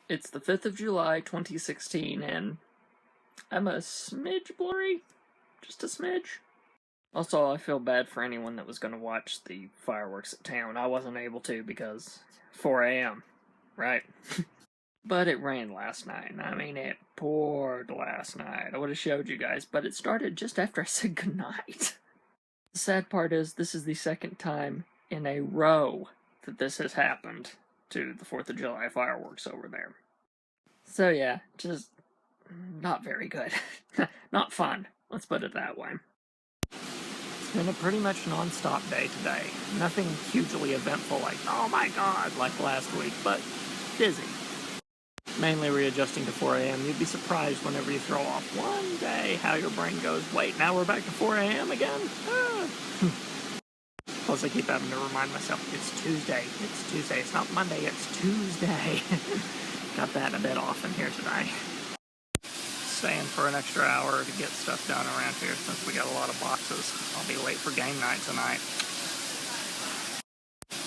It's the 5th of July, 2016, and I'm a smidge blurry. Just a smidge. Also, I feel bad for anyone that was going to watch the fireworks at town. I wasn't able to because 4 a.m., right? But it rained last night. I mean, it poured last night. I would have showed you guys, but it started just after I said goodnight. The sad part is, this is the second time in a row that this has happened to the 4th of July fireworks over there. So yeah, just not very good. Not fun, let's put it that way. It's been a pretty much non-stop day today. Nothing hugely eventful like, oh my god, like last week, but busy. Mainly readjusting to 4 a.m. You'd be surprised whenever you throw off one day how your brain goes, wait, now we're back to 4 a.m. again? Plus I keep having to remind myself, it's Tuesday, it's not Monday, it's Tuesday. Got that a bit off in here today. Staying for an extra hour to get stuff done around here since we got a lot of boxes. I'll be late for game night tonight.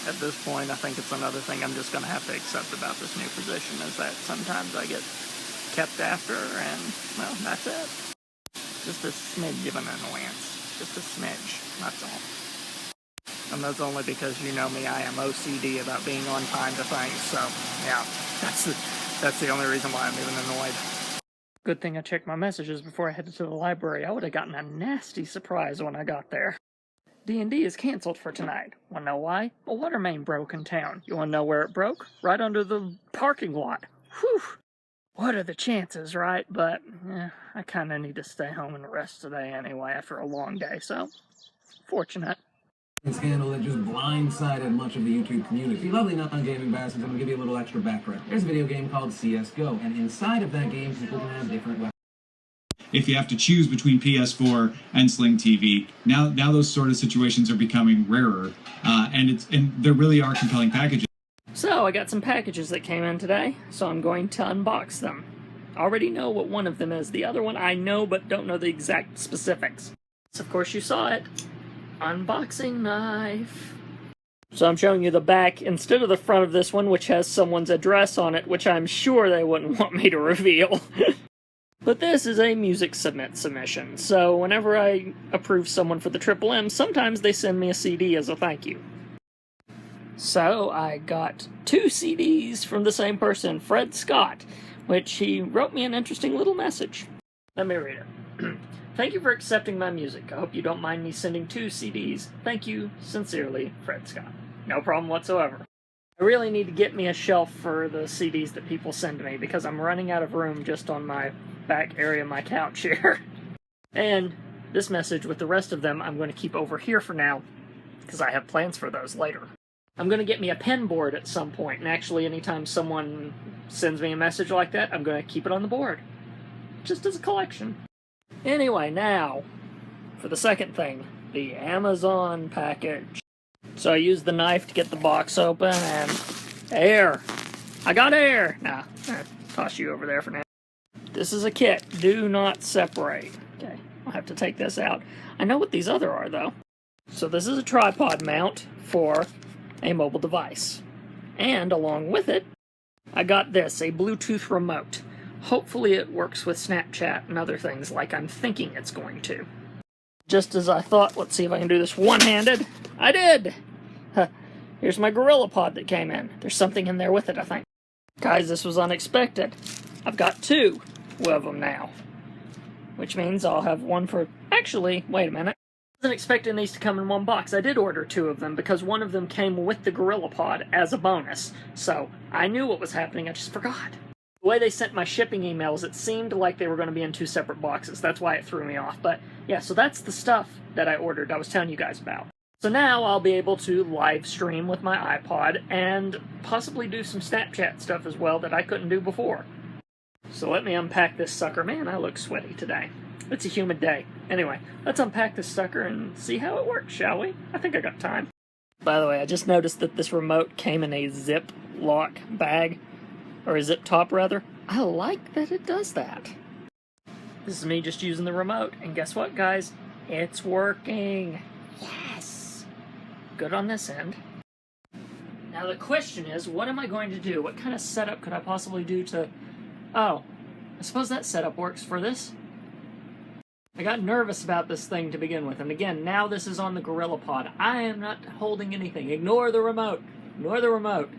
At this point, I think it's another thing I'm just going to have to accept about this new position, is that sometimes I get kept after, and, well, that's it. Just a smidge of an annoyance. Just a smidge, that's all. And that's only because, you know me, I am OCD about being on time to things, so, yeah, that's the only reason why I'm even annoyed. Good thing I checked my messages before I headed to the library. I would have gotten a nasty surprise when I got there. D&D is canceled for tonight. Wanna know why? A water main broke in town. You wanna know where it broke? Right under the parking lot. Whew! What are the chances, right? But, I kinda need to stay home and rest today anyway after a long day, so, fortunate. Scandal that just blindsided much of the YouTube community. Lovely non-gaming bastards, I'm gonna give you a little extra background. There's a video game called CSGO, and inside of that game, people can have different weapons. If you have to choose between PS4 and Sling TV, now those sort of situations are becoming rarer, and there really are compelling packages. So, I got some packages that came in today, so I'm going to unbox them. I already know what one of them is. The other one I know, but don't know the exact specifics. So, of course, you saw it. Unboxing knife. So I'm showing you the back instead of the front of this one, which has someone's address on it, which I'm sure they wouldn't want me to reveal. But this is a music submission, so whenever I approve someone for the Triple M, sometimes they send me a CD as a thank you. So I got 2 CDs from the same person, Fred Scott, which he wrote me an interesting little message. Let me read it. Thank you for accepting my music. I hope you don't mind me sending 2 CDs. Thank you, sincerely, Fred Scott. No problem whatsoever. I really need to get me a shelf for the CDs that people send to me because I'm running out of room just on my back area of my couch here. And this message with the rest of them I'm going to keep over here for now because I have plans for those later. I'm going to get me a pen board at some point, and actually anytime someone sends me a message like that, I'm going to keep it on the board. Just as a collection. Anyway, now, for the second thing, the Amazon package. So I used the knife to get the box open, and air. I got air! Nah, I'll toss you over there for now. This is a kit. Do not separate. Okay, I'll have to take this out. I know what these other are, though. So this is a tripod mount for a mobile device. And along with it, I got this, a Bluetooth remote. Hopefully it works with Snapchat and other things like I'm thinking it's going to. Just as I thought, let's see if I can do this one-handed. I did! Here's my GorillaPod that came in. There's something in there with it, I think. Guys, this was unexpected. I've got 2 of them now. Which means I'll have one for... Actually, wait a minute. I wasn't expecting these to come in one box. I did order 2 of them because one of them came with the GorillaPod as a bonus. So, I knew what was happening, I just forgot. The way they sent my shipping emails, it seemed like they were going to be in 2 separate boxes. That's why it threw me off. But, yeah, so that's the stuff that I ordered I was telling you guys about. So now I'll be able to live stream with my iPod and possibly do some Snapchat stuff as well that I couldn't do before. So let me unpack this sucker. Man, I look sweaty today. It's a humid day. Anyway, let's unpack this sucker and see how it works, shall we? I think I got time. By the way, I just noticed that this remote came in a Ziploc bag. Or a zip top, rather. I like that it does that. This is me just using the remote. And guess what, guys? It's working. Yes! Good on this end. Now Now the question is, what am I going to do? What kind of setup could I possibly do to... Oh, I suppose that setup works for this. I got nervous about this thing to begin with, and again, now this is on the GorillaPod. I am not holding anything. Ignore the remote. Ignore the remote.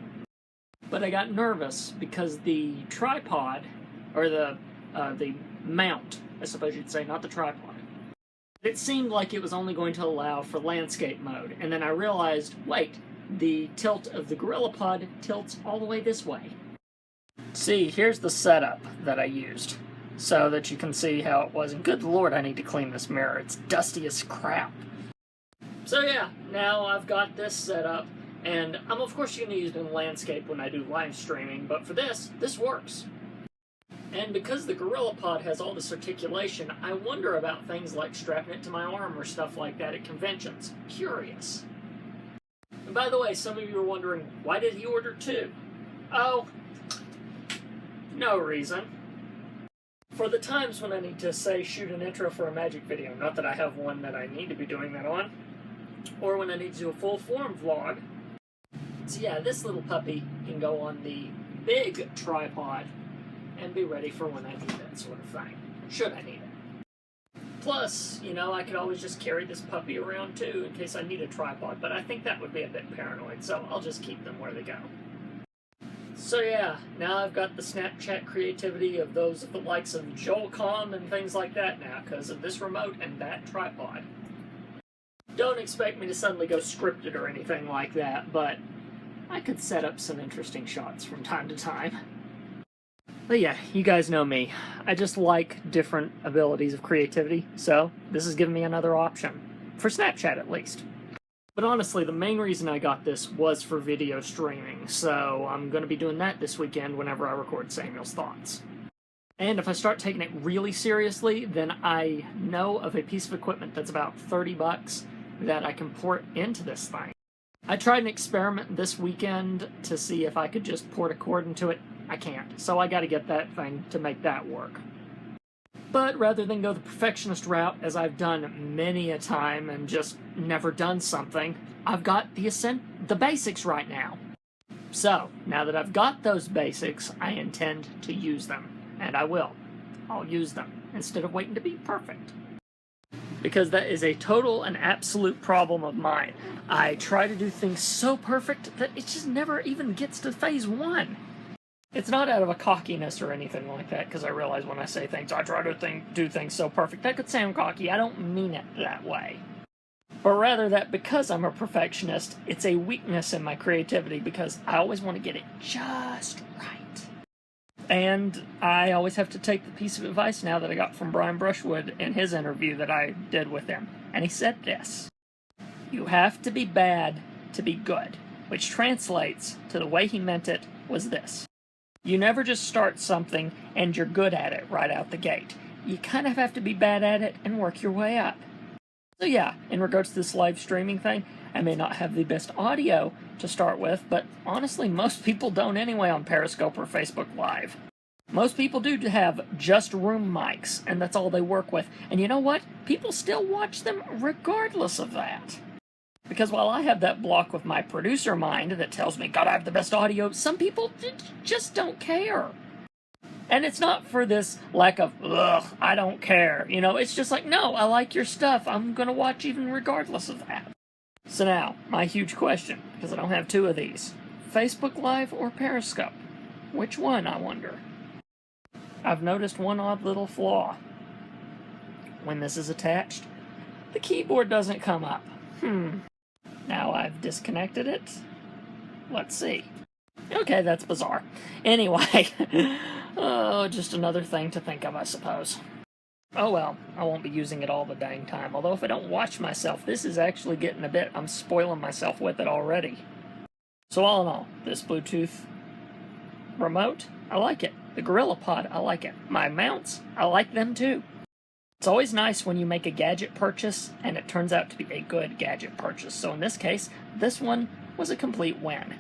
But I got nervous because the tripod, or the mount, I suppose you'd say, not the tripod. It seemed like it was only going to allow for landscape mode, and then I realized, wait, the tilt of the GorillaPod tilts all the way this way. See, here's the setup that I used, so that you can see how it was. And good lord, I need to clean this mirror. It's dusty as crap. So yeah, now I've got this set up, and I'm of course going to use it in landscape when I do live streaming, but for this works. And because the GorillaPod has all this articulation, I wonder about things like strapping it to my arm or stuff like that at conventions. Curious. And by the way, some of you are wondering, why did he order 2? Oh, no reason. For the times when I need to, say, shoot an intro for a Magic video, not that I have one that I need to be doing that on, or when I need to do a full-form vlog. So yeah, this little puppy can go on the big tripod and be ready for when I need that sort of thing, should I need it. Plus, you know, I could always just carry this puppy around too in case I need a tripod, but I think that would be a bit paranoid, so I'll just keep them where they go. So yeah, now I've got the Snapchat creativity of those of the likes of Joel.com and things like that now because of this remote and that tripod. Don't expect me to suddenly go scripted or anything like that, but I could set up some interesting shots from time to time. But yeah, you guys know me. I just like different abilities of creativity, so this is giving me another option. For Snapchat, at least. But honestly, the main reason I got this was for video streaming, so I'm going to be doing that this weekend whenever I record Samuel's Thoughts. And if I start taking it really seriously, then I know of a piece of equipment that's about $30 that I can port into this thing. I tried an experiment this weekend to see if I could just port a cord into it. I can't, so I gotta get that thing to make that work. But rather than go the perfectionist route, as I've done many a time and just never done something, I've got the basics right now. So, now that I've got those basics, I intend to use them. And I will. I'll use them, instead of waiting to be perfect. Because that is a total and absolute problem of mine. I try to do things so perfect that it just never even gets to phase 1. It's not out of a cockiness or anything like that, because I realize when I say things, I try to do things so perfect. That could sound cocky. I don't mean it that way. But rather that because I'm a perfectionist, it's a weakness in my creativity because I always want to get it just right. And I always have to take the piece of advice now that I got from Brian Brushwood in his interview that I did with him. And he said this: you have to be bad to be good, which translates to the way he meant it was this. You never just start something and you're good at it right out the gate. You kind of have to be bad at it and work your way up. So yeah, in regards to this live streaming thing, I may not have the best audio to start with, but honestly, most people don't anyway on Periscope or Facebook Live. Most people do have just room mics, and that's all they work with. And you know what? People still watch them regardless of that. Because while I have that block with my producer mind that tells me, gotta have the best audio, some people just don't care. And it's not for this lack of, ugh, I don't care. You know, it's just like, no, I like your stuff. I'm gonna watch even regardless of that. So now, my huge question, because I don't have 2 of these. Facebook Live or Periscope? Which one, I wonder? I've noticed one odd little flaw. When this is attached, the keyboard doesn't come up. Now I've disconnected it. Let's see. Okay, that's bizarre. Anyway, oh, just another thing to think of, I suppose. Oh well, I won't be using it all the dang time, although if I don't watch myself, this is actually getting a bit, I'm spoiling myself with it already. So all in all, this Bluetooth remote, I like it. The GorillaPod, I like it. My mounts, I like them too. It's always nice when you make a gadget purchase, and it turns out to be a good gadget purchase. So in this case, this one was a complete win.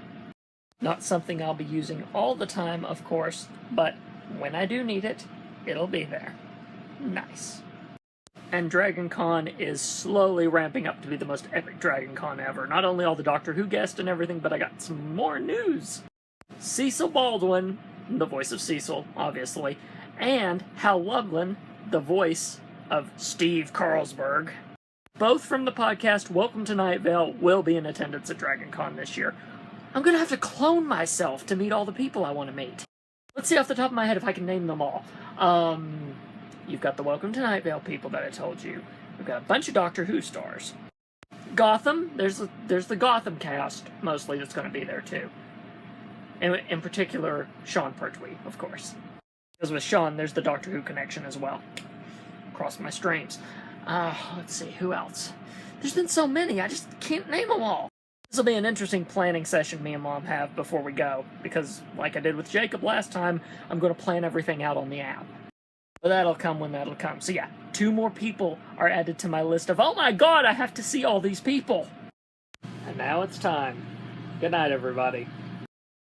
Not something I'll be using all the time, of course, but when I do need it, it'll be there. Nice. And Dragon Con is slowly ramping up to be the most epic Dragon Con ever. Not only all the Doctor Who guests and everything, but I got some more news. Cecil Baldwin, the voice of Cecil, obviously, and Hal Lublin, the voice of Steve Carlsberg, both from the podcast Welcome to Night Vale, will be in attendance at Dragon Con this year. I'm gonna have to clone myself to meet all the people I want to meet. Let's see off the top of my head if I can name them all. You've got the Welcome to Night Vale people that I told you. We've got a bunch of Doctor Who stars. Gotham, there's the Gotham cast, mostly, that's going to be there too. In particular, Sean Pertwee, of course. Because with Sean, there's the Doctor Who connection as well. Cross my streams. Let's see, who else? There's been so many, I just can't name them all. This will be an interesting planning session me and Mom have before we go, because like I did with Jacob last time, I'm going to plan everything out on the app. But that'll come when that'll come. So yeah, 2 more people are added to my list of, oh my god, I have to see all these people! And now it's time. Good night, everybody.